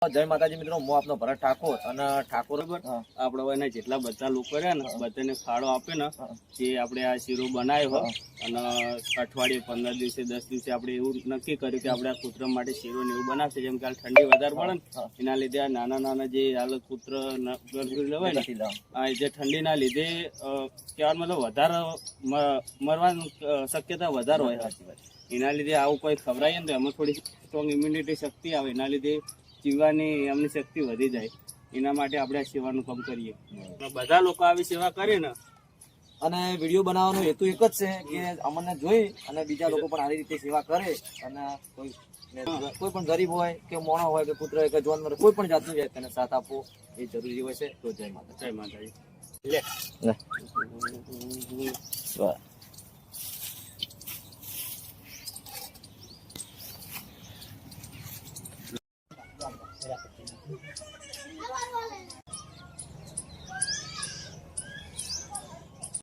જય માતાજી મિત્રો, હું આપનો ભરત ઠાકોર અને ઠાકોર આપણે એને જેટલા બધા લોકો રહ્યા ને બધાને ફાળો આપે ને જે આપણે આ શીરો બનાવ્યો અને અઠવાડિયે 15 દિવસે 10 દિવસે આપણે એવું નક્કી કર્યું કે આપણે આ કૂતરા માટે શીરો ને એવું બનાવશે. જેમ કે હાલ ઠંડી વધારે પડે ને એના લીધે આ નાના નાના જે હાલ કૂત્ર લેવાય ને જે ઠંડીના લીધે કહેવાનો મતલબ વધારે મરવાની શક્યતા વધારે હોય. એના લીધે આવું કોઈ ખવડાવીએ ને તો એમાં થોડી સ્ટ્રોંગ ઇમ્યુનિટી શક્તિ આવે, એના લીધે જીવવાની એમની શક્તિ વધી જાય. એના માટે આપણે આ સેવાનું કામ કરીએ. બધા લોકો આવી સેવા કરે ને અને વિડીયો બનાવવાનો હેતુ એક જ છે કે અમને જોઈ અને બીજા લોકો પણ આવી રીતે સેવા કરે અને કોઈ પણ ગરીબ હોય કે મોણો હોય કે કૂતરો હોય કે જાનવર કોઈ પણ જાતનું જાય તેને સાથ આપવો એ જરૂરી હોય છે. તો જય માતા. જય માતાજી.